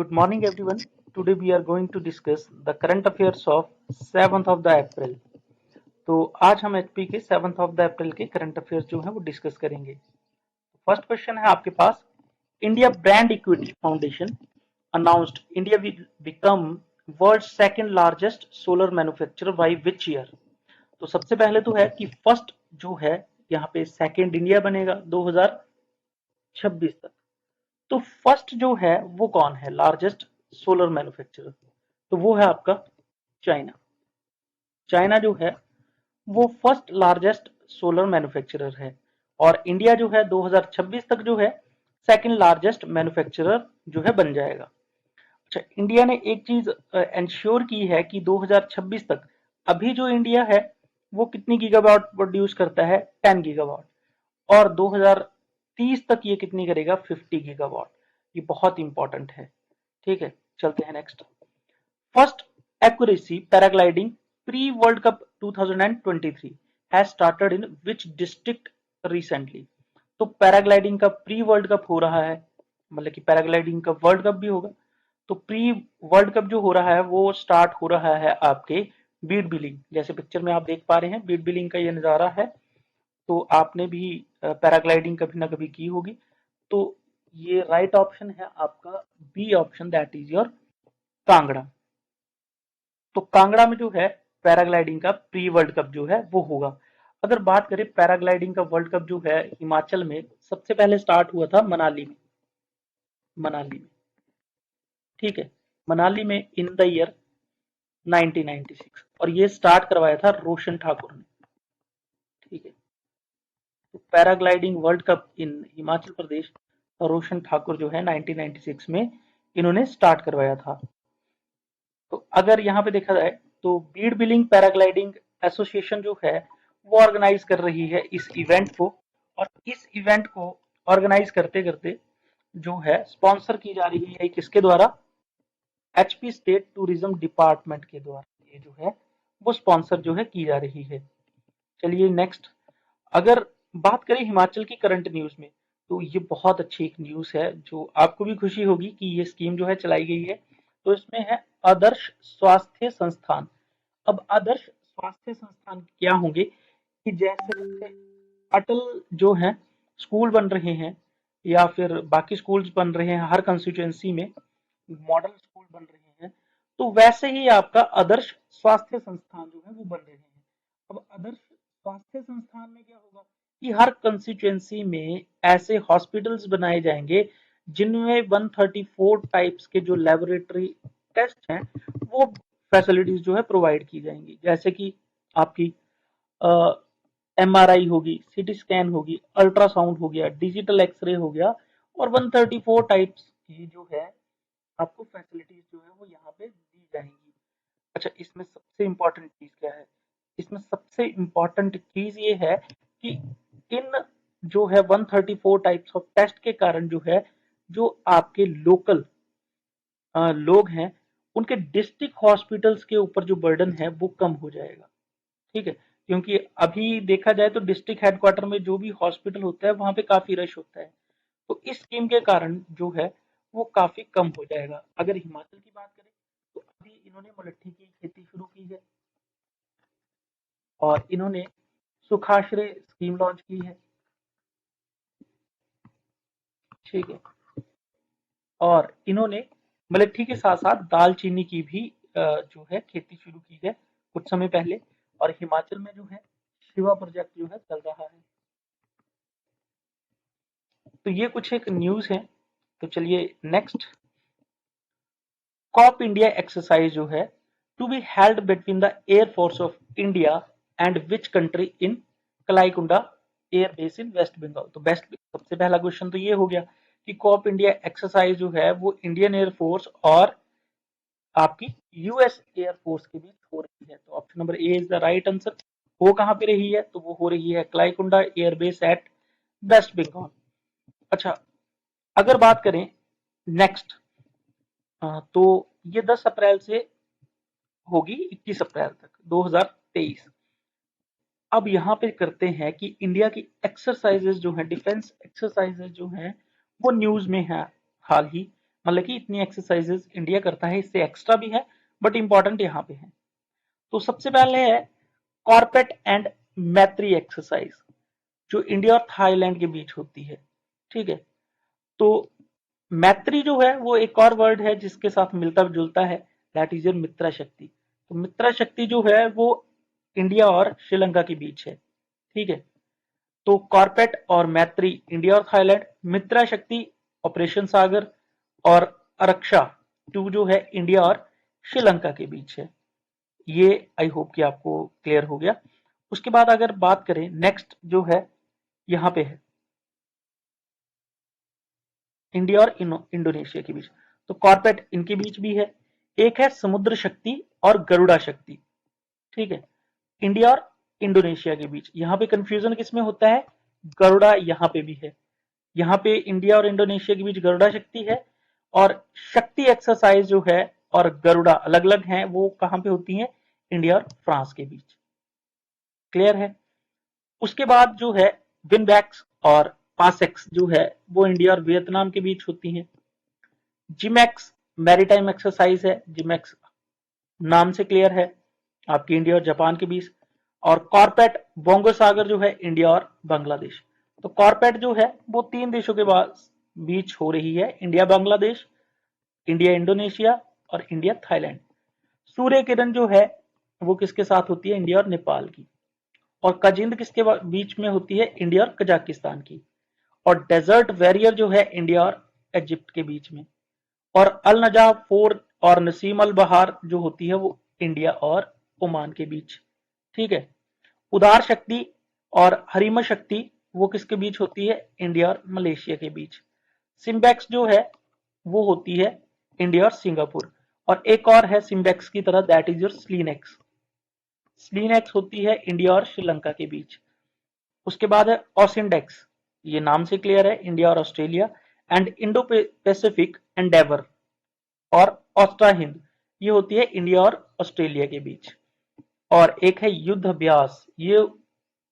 Good morning, everyone. Today we are going to discuss the current affairs of 7th of the April. तो आज हम HP के 7th of the April के current affairs जो है वो डिस्कस करेंगे। फर्स्ट क्वेश्चन है आपके पास, India brand equity foundation announced India will become world second largest solar manufacturer by which year. तो सबसे पहले तो है कि फर्स्ट जो है यहाँ पे सेकंड इंडिया बनेगा 2026 तक। तो फर्स्ट जो है वो कौन है लार्जेस्ट सोलर मैन्युफैक्चरर? तो वो है आपका चाइना। चाइना जो है वो फर्स्ट लार्जेस्ट सोलर मैन्युफैक्चरर है और इंडिया जो है 2026 तक जो है सेकंड लार्जेस्ट मैन्युफैक्चरर जो है बन जाएगा। अच्छा, इंडिया ने एक चीज इंश्योर की है कि 2026 तक अभी जो इंडिया है वो कितनी गीगावाट प्रोड्यूस करता है, 10 गीगावाट, और 2030 तक ये कितनी करेगा, 50 गीगावाट। ये बहुत इंपॉर्टेंट है। ठीक है, चलते हैं next. First accuracy paragliding pre world cup 2023 has started in which district recently. तो पैराग्लाइडिंग का प्री वर्ल्ड कप हो रहा है, मतलब कि पैराग्लाइडिंग का वर्ल्ड कप भी होगा। तो प्री वर्ल्ड कप जो हो रहा है वो स्टार्ट हो रहा है आपके बीड बिलिंग, जैसे पिक्चर में आप देख पा रहे हैं बीड बिलिंग का ये नजारा है। तो आपने भी पैराग्लाइडिंग कभी ना कभी की होगी। तो ये राइट ऑप्शन है आपका B option, that is your Kangra. तो कांगड़ा में जो है पैराग्लाइडिंग का प्री वर्ल्ड कप जो है वो होगा। अगर बात करें पैराग्लाइडिंग का वर्ल्ड कप जो है हिमाचल में सबसे पहले स्टार्ट हुआ था मनाली में। मनाली में, ठीक है, मनाली में इन द ईयर 1996, और ये स्टार्ट करवाया था रोशन ठाकुर ने। ठीक है, तो पैराग्लाइडिंग वर्ल्ड कप इन हिमाचल प्रदेश रोशन ठाकुर जो है 1996 में इन्होंने स्टार्ट करवाया था। तो अगर यहाँ पे देखा जाए तो बीड बिलिंग पैराग्लाइडिंग एसोसिएशन जो है वो ऑर्गेनाइज कर रही है इस इवेंट को, और इस इवेंट को ऑर्गेनाइज करते करते जो है स्पॉन्सर की जा रही है किसके द्वारा, एचपी स्टेट टूरिज्म डिपार्टमेंट के द्वारा। ये जो है वो स्पॉन्सर जो है की जा रही है। चलिए नेक्स्ट, अगर बात करें हिमाचल की करंट न्यूज में, तो ये बहुत अच्छी एक न्यूज है जो आपको भी खुशी होगी कि ये स्कीम जो है चलाई गई है। तो इसमें है आदर्श स्वास्थ्य संस्थान। अब आदर्श स्वास्थ्य संस्थान क्या होंगे कि जैसे अटल जो है स्कूल बन रहे हैं या फिर बाकी स्कूल्स बन रहे हैं, हर कंस्टिट्यूएंसी में मॉडल स्कूल बन रहे हैं, तो वैसे ही आपका आदर्श स्वास्थ्य संस्थान जो है वो बन रहे हैं। अब आदर्श स्वास्थ्य संस्थान में क्या होगा कि हर कंस्टिट्यूएंसी में ऐसे हॉस्पिटल्स बनाए जाएंगे जिनमें 134 टाइप्स के जो लेबोरेटरी टेस्ट हैं वो फैसिलिटीज जो है प्रोवाइड की जाएंगी, जैसे कि आपकी एमआरआई होगी, सीटी स्कैन होगी, अल्ट्रासाउंड हो गया, डिजिटल एक्सरे हो गया, और 134 टाइप्स की जो है आपको फैसिलिटीज जो है वो यहाँ पे दी जाएंगी। अच्छा, इसमें सबसे इम्पोर्टेंट चीज क्या है, इसमें सबसे इम्पोर्टेंट चीज ये है कि इन जो है 134 टाइप्स ऑफ टेस्ट के कारण जो है जो आपके लोकल लोग हैं उनके डिस्ट्रिक्ट हॉस्पिटल्स के ऊपर जो बर्डन है वो कम हो जाएगा। ठीक है, क्योंकि अभी देखा जाए तो डिस्ट्रिक्ट हेडक्वार्टर में जो भी हॉस्पिटल होता है वहां पे काफी रश होता है। तो इस स्कीम के कारण जो है वो काफी कम हो जाएगा। अगर हिमाचल की बात करें तो अभी इन्होंने मुलट्ठी की खेती शुरू की है और इन्होंने सुखाश्रय स्कीम लॉन्च की है। ठीक है, और इन्होंने मुलट्ठी के साथ साथ दालचीनी की भी जो है खेती शुरू की है कुछ समय पहले, और हिमाचल में जो है शिवा प्रोजेक्ट जो है चल रहा है। तो ये कुछ एक न्यूज है। तो चलिए नेक्स्ट, कॉप इंडिया एक्सरसाइज जो है to be held between the air force of India and which country in Kalaikunda air base in west Bengal. तो बेस्ट सबसे पहला क्वेश्चन तो ये हो गया कि कॉप इंडिया एक्सरसाइज जो है वो इंडियन एयरफोर्स और आपकी यूएस एयरफोर्स के बीच हो रही है। तो option number A is the right answer. हो कहां पे रही है, तो वो हो रही है Kalaikunda air base at west Bengal. अच्छा, अगर बात करें नेक्स्ट, तो ये 10 अप्रैल से होगी 21 अप्रैल तक 2023। अब यहाँ पे करते हैं कि इंडिया की एक्सरसाइजेज जो है, डिफेंस एक्सरसाइजेज जो हैं वो न्यूज में है हाल ही। मतलब कि इतनी एक्सरसाइजेस इंडिया करता है, इससे एक्स्ट्रा भी है बट इंपॉर्टेंट यहाँ पे है। तो सबसे पहले है कॉर्पेट एंड मैत्री एक्सरसाइज, जो इंडिया और थाईलैंड के बीच होती है। ठीक है, तो मैत्री जो है वो एक और वर्ड है जिसके साथ मिलता जुलता है, दैट इज योर मित्रा शक्ति। तो मित्रा शक्ति जो है वो इंडिया और श्रीलंका के बीच है। ठीक है, तो कॉर्पेट और मैत्री इंडिया और थाईलैंड, मित्रा शक्ति ऑपरेशन सागर, और आरक्षा 2 जो है इंडिया और श्रीलंका के बीच है। ये आई होप कि आपको क्लियर हो गया। उसके बाद अगर बात करें नेक्स्ट जो है यहाँ पे है इंडिया और इंडोनेशिया के बीच, तो कॉर्पेट इनके बीच भी है। एक है समुद्र शक्ति और गरुड़ा शक्ति। ठीक है, इंडिया और इंडोनेशिया के बीच, यहाँ पे कंफ्यूजन किसमें होता है, गरुड़ा यहाँ पे भी है। यहाँ पे इंडिया और इंडोनेशिया के बीच गरुड़ा शक्ति है, और शक्ति एक्सरसाइज जो है और गरुड़ा अलग अलग हैं, वो कहाँ पे होती हैं, इंडिया और फ्रांस के बीच। क्लियर है। उसके बाद जो है विनबैक्स और पासेक्स जो है वो इंडिया और वियतनाम के बीच होती हैं। जिमैक्स मैरीटाइम एक्सरसाइज है, जिमैक्स नाम से क्लियर है, आपकी इंडिया और जापान के बीच। और कॉर्पेट बोंगो सागर जो है इंडिया और बांग्लादेश। तो कॉर्पेट जो है वो 3 देशों के बीच हो रही है, इंडिया बांग्लादेश, इंडिया इंडोनेशिया और इंडिया थाईलैंड। सूर्य किरण जो है वो किसके साथ होती है, इंडिया और नेपाल की। और कजिंद किसके बीच में होती है, इंडिया और कजाकिस्तान की। और डेजर्ट वॉरियर जो है इंडिया और इजिप्ट के बीच में। और अल नजा 4 और नसीम अल बहार जो होती है वो इंडिया और ओमान के बीच। ठीक है, उदार शक्ति और हरिम शक्ति वो किसके बीच होती है, इंडिया और मलेशिया के बीच। सिम्बैक्स जो है वो होती है इंडिया और सिंगापुर। और एक और है सिम्बैक्स की तरह, दैट इज योर स्लीनेक्स। स्लीनेक्स होती है इंडिया और श्रीलंका के बीच। उसके बाद है ओसिंडेक्स, ये नाम से क्लियर है, इंडिया और Australia. And Indo Pacific Endeavour और ऑस्ट्रा हिंद, ये होती है इंडिया और ऑस्ट्रेलिया के बीच। और एक है युद्ध अभ्यास, ये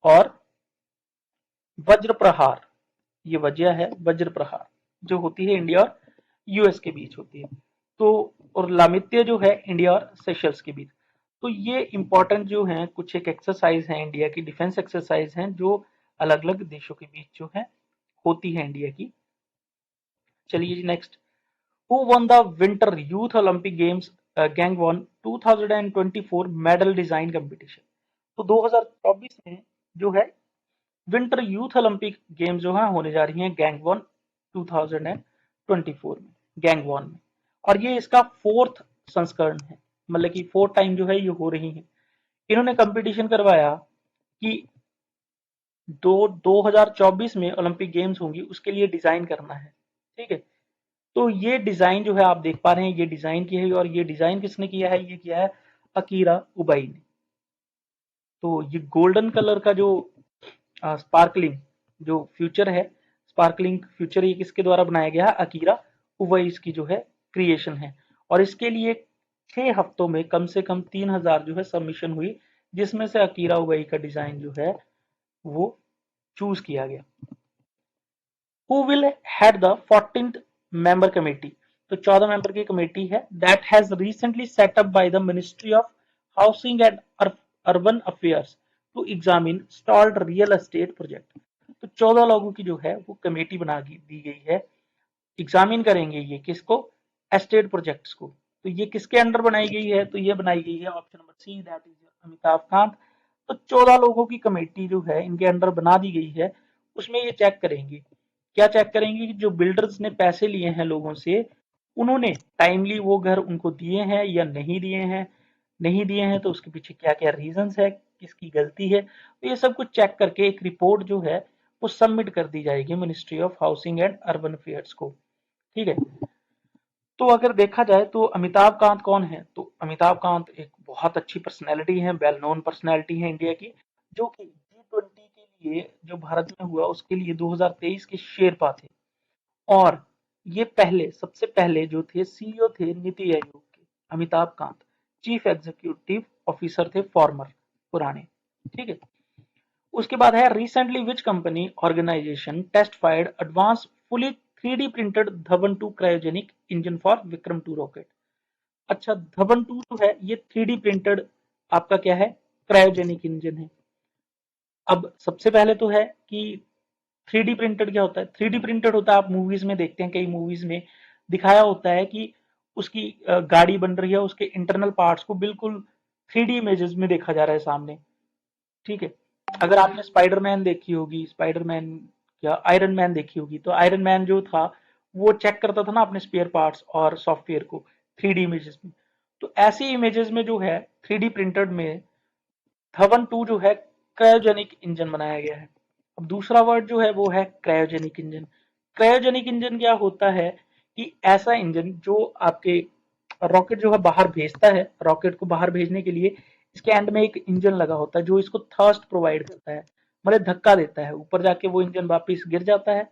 और वज्र प्रहार, ये वजह है वज्र प्रहार, जो होती है इंडिया और यूएस के बीच होती है। तो और लामित्य जो है इंडिया और सेशल्स के बीच। तो ये इंपॉर्टेंट जो है कुछ एक एक्सरसाइज है, इंडिया की डिफेंस एक्सरसाइज है, जो अलग अलग देशों के बीच जो है होती है इंडिया की। चलिए जी next, who won the winter youth Olympic games Gangwon 2024 medal design competition. तो 2024 में जो है विंटर यूथ ओलंपिक गेम्स जो है होने जा रही हैं गैंगवॉन 2024 में, गैंगवॉन में। और ये इसका 4th संस्करण है, मतलब कि 4th टाइम जो है ये हो रही है। इन्होंने कंपटीशन करवाया कि 2024 में ओलंपिक गेम्स होंगी, उसके लिए डिजाइन करना है। ठीक है, तो ये डिजाइन जो है आप देख पा रहे हैं, ये डिजाइन की है, और ये डिजाइन किसने किया है, ये किया है अकीरा उबाई ने। तो ये गोल्डन कलर का जो स्पार्कलिंग जो फ्यूचर है, स्पार्कलिंग फ्यूचर, ये किसके द्वारा बनाया गया है, अकीरा उवैस की जो है क्रिएशन है। और इसके लिए 6 हफ्तों में कम से कम 3000 जो है सबमिशन हुई, जिसमें से अकीरा उबई का डिजाइन जो है वो चूज किया गया। Who will head the 14th member committee. तो 14 मेंबर की कमेटी है, that has recently set up by the ministry of housing and urban affairs to examine stalled real estate project. तो 14 लोगों की जो है वो कमेटी बना दी गई है, एग्जामिन करेंगे ये किसको, एस्टेट प्रोजेक्ट्स को। तो ये किसके अंडर बनाई गई है, तो ये बनाई गई है option number C, that is Amitabh Kant. तो 14 लोगों की कमेटी जो है इनके अंडर बना दी गई है, उसमें ये चेक करेंगे, क्या चेक करेंगे कि जो बिल्डर्स ने पैसे लिए हैं लोगों से, उन्होंने टाइमली वो घर उनको दिए हैं या नहीं दिए हैं, नहीं दिए हैं तो उसके पीछे क्या क्या रीजंस है, किसकी गलती है। तो ये सब कुछ चेक करके एक रिपोर्ट जो है वो सबमिट कर दी जाएगी ministry of housing and urban affairs को। ठीक है, तो अगर देखा जाए तो अमिताभ कांत कौन है, तो अमिताभ कांत एक बहुत अच्छी पर्सनैलिटी है, वेल नोन पर्सनैलिटी है इंडिया की, जो कि G20 के लिए जो भारत में हुआ उसके लिए 2023 के शेरपा थे। और ये पहले सबसे पहले जो थे सीईओ थे नीति आयोग के, Amitabh Kant chief executive officer थे फॉर्मर, पुराने। ठीक है, उसके बाद है recently which company organisation testified advance fully 3D printed Dhawan 2 cryogenic engine for Vikram 2 rocket. अच्छा, धवन 2 जो है ये 3D प्रिंटेड आपका क्या है, क्रायोजेनिक इंजन है। अब सबसे पहले तो है कि 3D प्रिंटेड क्या होता है। 3D प्रिंटेड होता है, आप मूवीज में देखते हैं, कई मूवीज में दिखाया होता है कि उसकी गाड़ी बन रही है, उसके इंटरनल पार्ट्स को बिल्कुल 3D इमेजेस में देखा जा रहा है सामने। ठीक है, अगर आपने स्पाइडरमैन देखी होगी, स्पाइडरमैन या आयरन मैन देखी होगी, तो आयरन मैन जो था वो चेक करता था ना अपने स्पेयर पार्ट्स और सॉफ्टवेयर को 3D इमेजेस में। तो ऐसी इमेजेस में जो है 3D प्रिंटेड में धवन 2 जो है क्रायोजेनिक इंजन बनाया गया है। अब दूसरा वर्ड जो है वो है क्रायोजेनिक इंजन। क्रायोजेनिक इंजन क्या होता है कि ऐसा इंजन जो आपके रॉकेट जो है बाहर भेजता है, रॉकेट को बाहर भेजने के लिए इसके एंड में एक इंजन लगा होता है जो इसको थर्स्ट प्रोवाइड करता है, मतलब धक्का देता है, ऊपर जाके वो इंजन वापस गिर जाता है।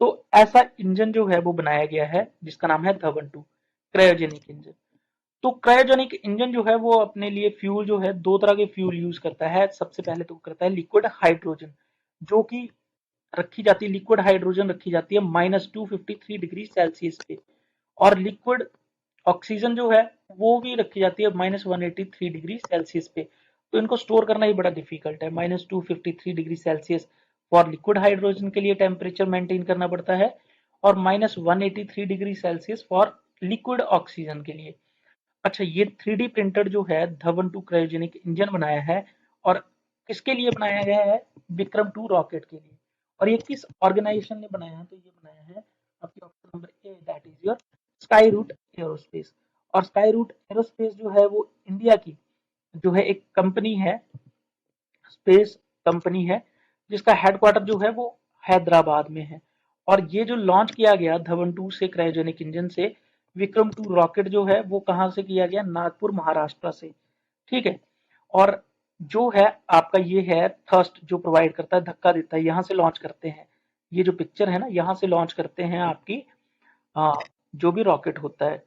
तो ऐसा इंजन जो है वो बनाया गया है जिसका नाम है धवन 2 क्रायोजेनिक इंजन। तो क्रायोजेनिक इंजन जो है वो अपने लिए फ्यूल जो है दो तरह के फ्यूल यूज करता है। सबसे पहले तो करता है लिक्विड हाइड्रोजन, जो कि रखी जाती है, लिक्विड हाइड्रोजन रखी जाती है -253 डिग्री सेल्सियस पे, और लिक्विड ऑक्सीजन जो है वो भी रखी जाती है -183 डिग्री सेल्सियस पे। तो इनको स्टोर करना ही बड़ा डिफिकल्ट है। -253 degree Celsius for liquid hydrogen के लिए टेम्परेचर मेंटेन करना पड़ता है, और -183 degree Celsius for liquid oxygen के लिए। अच्छा, ये 3D प्रिंटेड जो है धवन 2 क्रायोजेनिक इंजन बनाया है, और किसके लिए बनाया गया है, विक्रम 2 रॉकेट के लिए। और ये किस ऑर्गेनाइजेशन ने बनाया है, तो ये बनाया है आपके option number A, that is your Skyroot Aerospace. और स्काई रूट एरोस्पेस जो है वो इंडिया की जो है एक कंपनी है, स्पेस कंपनी है, जिसका हेडक्वार्टर जो है वो हैदराबाद में है। और ये जो लॉन्च किया गया धवन 2 से क्रायोजेनिक इंजन से विक्रम 2 रॉकेट जो है वो कहां से किया गया, नागपुर महाराष्ट्र से। ठीक है, और जो है आपका ये है थर्स्ट जो प्रोवाइड करता है, धक्का देता है, यहाँ से लॉन्च करते हैं। ये जो पिक्चर है ना, यहाँ से लॉन्च करते हैं आपकी जो भी रॉकेट होता है।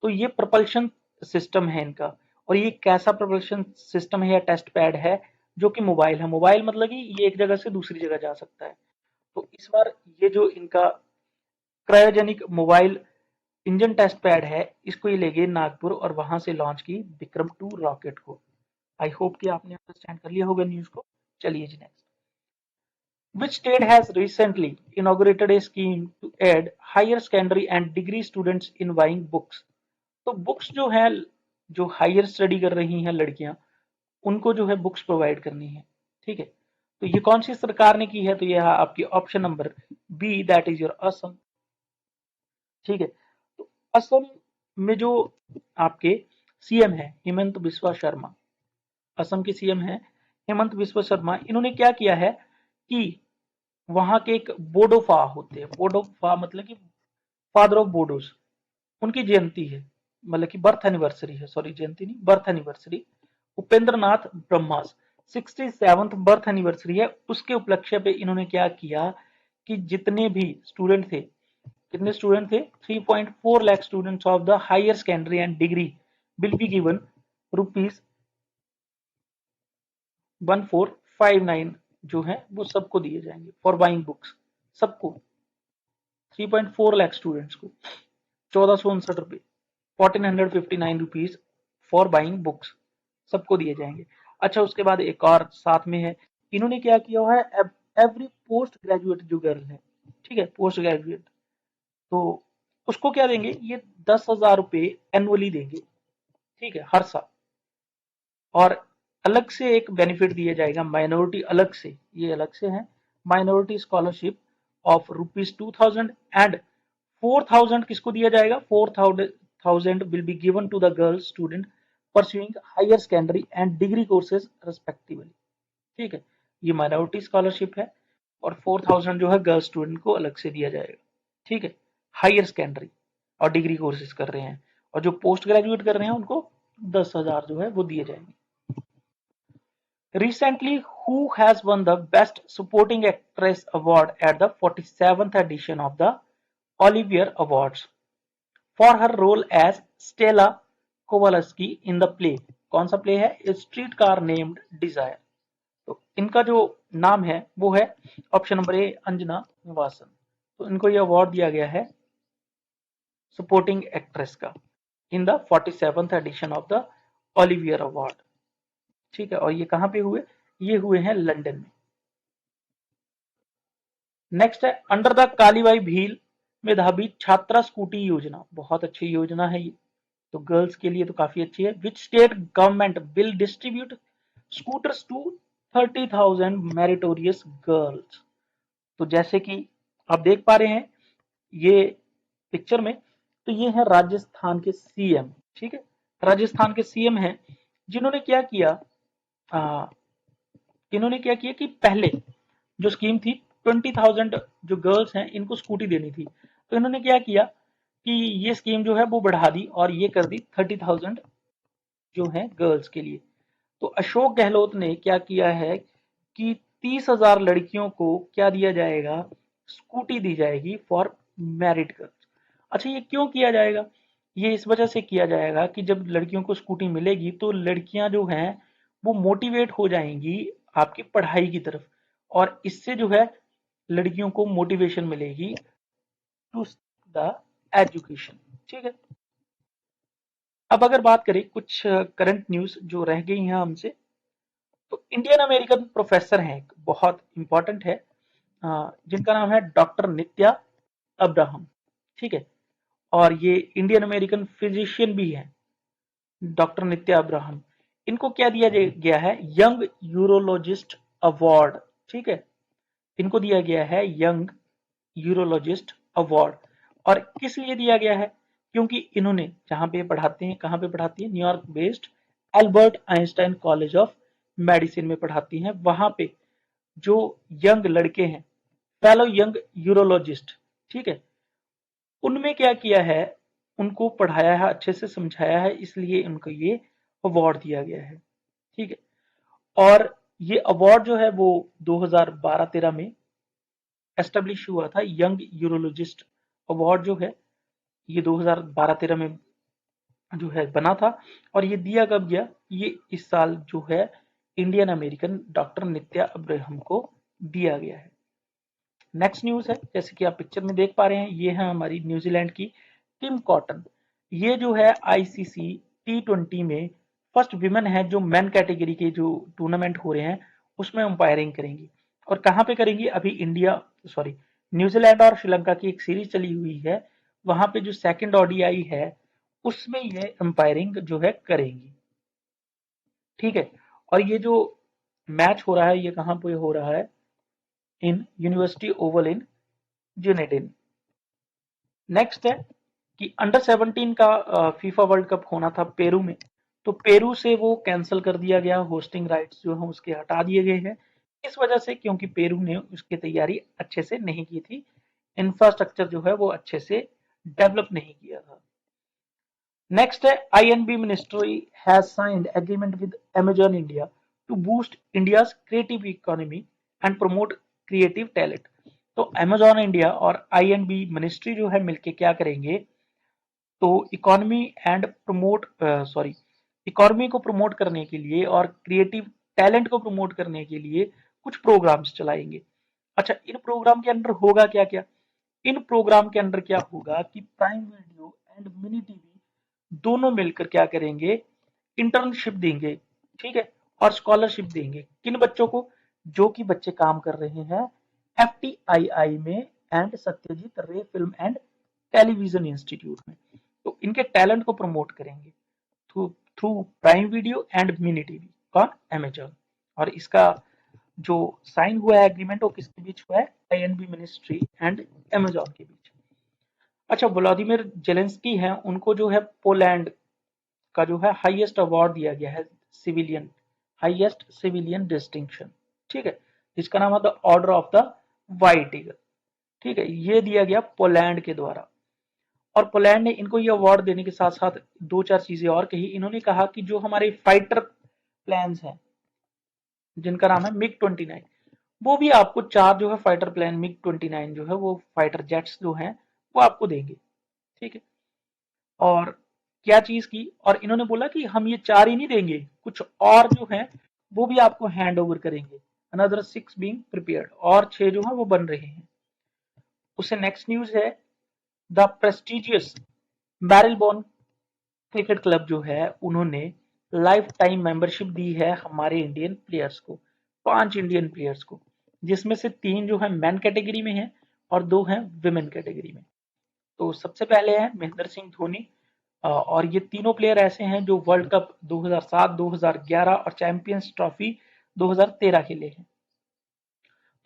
तो ये प्रपल्शन सिस्टम है इनका। और ये कैसा प्रपल्शन सिस्टम है या टेस्ट पैड है, जो कि मोबाइल है। मोबाइल मतलब कि ये एक जगह से दूसरी जगह जा सकता है। तो इस बार ये जो इनका cryogenic mobile engine test pad है, इसको ये ले गए नागपुर और वहां से लॉन्च की विक्रम 2 रॉकेट को। आई होप कि आपने अंडरस्टैंड कर लिया होगा न्यूज को। चलिए जी next. Which state has recently inaugurated a scheme to aid higher secondary and degree students in buying books? तो बुक्स जो है, जो हायर स्टडी कर रही हैं लड़कियां, उनको जो है बुक्स प्रोवाइड करनी है। ठीक है, तो ये कौन सी सरकार ने की है, तो ये है आपकी option number B, that is your Assam. ठीक है, तो असम में जो आपके सीएम है हेमंत बिस्वा शर्मा, असम के सीएम है हेमंत बिस्वा शर्मा, इन्होंने क्या किया है कि वहां के एक बोडोफा होते हैं, बोडोफा मतलब कि फादर ऑफ बोडोस, उनकी जयंती है, मतलब कि बर्थ एनिवर्सरी है, सॉरी जयंती नहीं, birth anniversary, Upendra Nath Brahma's 67th birth anniversary है। उसके उपलक्ष्य पे इन्होंने क्या किया कि जितने भी स्टूडेंट थे, कितने स्टूडेंट थे, 3.4 lakh students of the higher secondary and degree will be given rupees 1459 जो है वो सबको दिए जाएंगे फॉर बाइंग बुक्स, सबको 3.4 लाख स्टूडेंट्स को 1459 रुपए, 1459 रुपीज फॉर बाइंग बुक्स सबको दिए जाएंगे। अच्छा, उसके बाद एक और साथ में है, इन्होंने क्या किया हुआ है, एवरी पोस्ट ग्रेजुएट जो गर्ल है, ठीक है, पोस्ट ग्रेजुएट, तो उसको क्या देंगे, ये 10,000 रुपए एनुअली देंगे। ठीक है, हर साल। और अलग से एक बेनिफिट दिया जाएगा माइनॉरिटी, अलग से, ये अलग से है, minority scholarship of rupees 2,000, and 4,000 किसको दिया जाएगा, 4,000 will be given to the girl student pursuing higher secondary and degree courses respectively. ठीक है, ये माइनॉरिटी स्कॉलरशिप है, और 4,000 जो है गर्ल स्टूडेंट को अलग से दिया जाएगा। ठीक है, हायर सेकेंडरी और डिग्री कोर्सेज कर रहे हैं, और जो पोस्ट ग्रेजुएट कर रहे हैं उनको 10,000 जो है वो दिए जाएंगे। Recently, who has won the Best Supporting Actress award at the 47th edition of the Olivier Awards for her role as Stella Kowalski in the play? कौन सा प्ले है, A Streetcar Named Desire। तो इनका जो नाम है वो है ऑप्शन नंबर ए, अंजना निवासन। तो इनको ये अवार्ड दिया गया है सपोर्टिंग एक्ट्रेस का in the 47th edition of the Olivier award. ठीक है, और ये कहां पे हुए? ये हुए हैं लंदन में। नेक्स्ट है अंडर द कालीबाई भील मेधावी छात्रा स्कूटी योजना। बहुत अच्छी योजना है ये, तो गर्ल्स के लिए तो काफी अच्छी है। Which state government will distribute scooters to 30,000 meritorious girls. तो जैसे कि आप देख पा रहे हैं ये पिक्चर में, तो ये है राजस्थान के सीएम। ठीक है, राजस्थान के सीएम हैं जिन्होंने क्या किया, आ, इन्होंने क्या किया कि पहले जो स्कीम थी 20,000 जो गर्ल्स हैं इनको स्कूटी देनी थी, तो इन्होंने क्या किया कि ये स्कीम जो है वो बढ़ा दी और ये कर दी 30,000 जो है गर्ल्स के लिए। तो अशोक गहलोत ने क्या किया है कि 30,000 लड़कियों को क्या दिया जाएगा, स्कूटी दी जाएगी फॉर मैरिड गर्ल्स। अच्छा, ये क्यों किया जाएगा? ये इस वजह से किया जाएगा कि जब लड़कियों को स्कूटी मिलेगी तो लड़कियां जो हैं वो मोटिवेट हो जाएंगी आपकी पढ़ाई की तरफ, और इससे जो है लड़कियों को मोटिवेशन मिलेगी टू द एजुकेशन। ठीक है, अब अगर बात करें कुछ करंट न्यूज जो रह गई हैं हमसे, तो इंडियन अमेरिकन प्रोफेसर हैं एक बहुत इंपॉर्टेंट है, जिनका नाम है डॉक्टर नित्या अब्राहम। ठीक है, और ये इंडियन अमेरिकन फिजिशियन भी है डॉक्टर नित्या अब्राहम। इनको क्या दिया गया है, यंग यूरोलॉजिस्ट अवार्ड। ठीक है, इनको दिया गया है यंग यूरोलॉजिस्ट अवार्ड। और किस लिए दिया गया है? क्योंकि इन्होंने जहां पे पढ़ाते हैं, कहां पे पढ़ाती है, New York based Albert Einstein college of medicine में पढ़ाती हैं। वहां पे जो यंग लड़के हैं, फेलो यंग यूरोलॉजिस्ट, ठीक है, उनमें क्या किया है, उनको पढ़ाया है, अच्छे से समझाया है, इसलिए उनको ये अवार्ड दिया गया है। ठीक है, और ये अवार्ड जो है वो 2012-13 में एस्टेब्लिश हुआ था। यंग यूरोलॉजिस्ट अवार्ड जो है ये 2012-13 में जो है बना था, और ये दिया कब गया, ये इस साल जो है इंडियन अमेरिकन डॉक्टर नित्या अब्राहम को दिया गया है। नेक्स्ट न्यूज है, जैसे कि आप पिक्चर में देख पा रहे हैं, ये है हमारी न्यूजीलैंड की टिम कॉटन। ये जो है आईसीसी T20 में फर्स्ट विमेन है जो मेन कैटेगरी के जो टूर्नामेंट हो रहे हैं उसमें अंपायरिंग करेंगी। और कहाँ पे करेंगी, अभी इंडिया सॉरी न्यूजीलैंड और श्रीलंका की एक सीरीज चली हुई है, वहां पे जो सेकंड ओडीआई है उसमें ये अंपायरिंग जो है करेंगी। ठीक है, और ये जो मैच हो रहा है ये कहाँ पे हो रहा है, in university oval in Dunedin. Next है कि अंडर 17 का फीफा वर्ल्ड कप होना था पेरू में, तो पेरू से वो कैंसिल कर दिया गया, होस्टिंग राइट्स जो है उसके हटा दिए गए हैं इस वजह से, क्योंकि पेरू ने उसकी तैयारी अच्छे से नहीं की थी, इंफ्रास्ट्रक्चर जो है वो अच्छे से डेवलप नहीं किया था। नेक्स्ट है I and B ministry has signed agreement with Amazon India to boost India's creative economy and promote creative talent. तो अमेजॉन इंडिया और आईएनबी मिनिस्ट्री जो है मिलके क्या करेंगे, तो economy and promote sorry economy को प्रमोट करने के लिए और क्रिएटिव टैलेंट को प्रमोट करने के लिए कुछ प्रोग्राम्स चलाएंगे। अच्छा, इन प्रोग्राम के अंदर होगा क्या क्या, इन प्रोग्राम के अंदर क्या होगा कि prime video and mini TV दोनों मिलकर क्या करेंगे, इंटर्नशिप देंगे। ठीक है, और स्कॉलरशिप देंगे किन बच्चों को, जो कि बच्चे काम कर रहे हैं एफटीआईआई में एंड सत्यजीत रे फिल्म एंड टेलीविजन इंस्टीट्यूट में। तो इनके टैलेंट को प्रमोट करेंगे through through prime video and mini TV on Amazon. और इसका जो साइन हुआ है एग्रीमेंट वो किसके बीच हुआ है, आईएनबी मिनिस्ट्री एंड अमेजॉन के बीच। अच्छा, व्लादिमीर जेलेंस्की हैं, उनको जो है पोलैंड का जो है हाईएस्ट अवार्ड दिया गया है, सिविलियन हाईएस्ट सिविलियन डिस्टिंक्शन। ठीक है, जिसका नाम है the order of the white eagle. ठीक है, ये दिया गया पोलैंड के द्वारा। और पोलैंड ने इनको ये अवार्ड देने के साथ साथ दो चार चीजें और कही। इन्होंने कहा कि जो हमारे फाइटर प्लान्स हैं जिनका नाम है मिग 29, वो भी आपको चार जो है फाइटर प्लान मिग 29 जो है वो फाइटर जेट्स जो हैं वो आपको देंगे। ठीक है, और क्या चीज की, और इन्होंने बोला कि हम ये चार ही नहीं देंगे, कुछ और जो है वो भी आपको हैंड ओवर करेंगे, अनदर 6 बीइंग प्रिपेयर्ड, और 6 जो है वो बन रहे हैं। उससे नेक्स्ट न्यूज है द प्रेस्टिजियस बैरलबोन क्रिकेट क्लब जो है उन्होंने लाइफ टाइम मेंबरशिप दी है हमारे इंडियन प्लेयर्स को, 5 इंडियन प्लेयर्स को, जिसमें से 3 जो है मैन कैटेगरी में है और 2 हैं विमेन कैटेगरी में। तो सबसे पहले है महेंद्र सिंह धोनी, और ये तीनों प्लेयर ऐसे हैं जो वर्ल्ड कप 2007, 2011 और चैंपियंस ट्रॉफी 2013 के लिए हैं।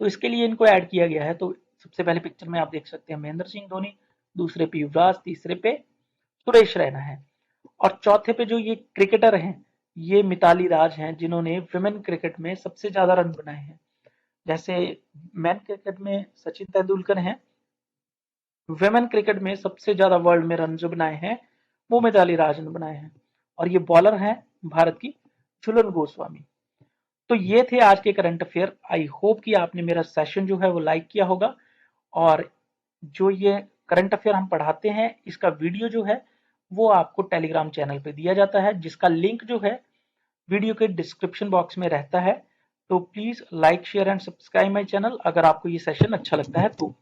तो इसके लिए इनको ऐड किया गया है। तो सबसे पहले पिक्चर में आप देख सकते हैं महेंद्र सिंह धोनी, दूसरे पे युवराज, तीसरे पे सुरेश रैना है और चौथे पे जो ये क्रिकेटर हैं ये मिताली राज हैं जिन्होंने विमेन क्रिकेट में सबसे ज्यादा रन बनाए हैं। जैसे मैन क्रिकेट में सचिन तेंदुलकर हैं, विमेन क्रिकेट में सबसे ज्यादा वर्ल्ड में रन जो बनाए हैं वो मिताली राज ने बनाए हैं और ये बॉलर हैं भारत की झूलन गोस्वामी। तो ये थे आज के करंट अफेयर। आई होप कि आपने मेरा सेशन जो है वो लाइक किया होगा और जो ये करंट अफेयर हम पढ़ाते हैं इसका वीडियो जो है वो आपको टेलीग्राम चैनल पे दिया जाता है जिसका लिंक जो है वीडियो के डिस्क्रिप्शन बॉक्स में रहता है। तो please like share and subscribe my channel अगर आपको ये सेशन अच्छा लगता है तो।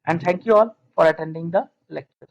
And thank you all for attending the lecture.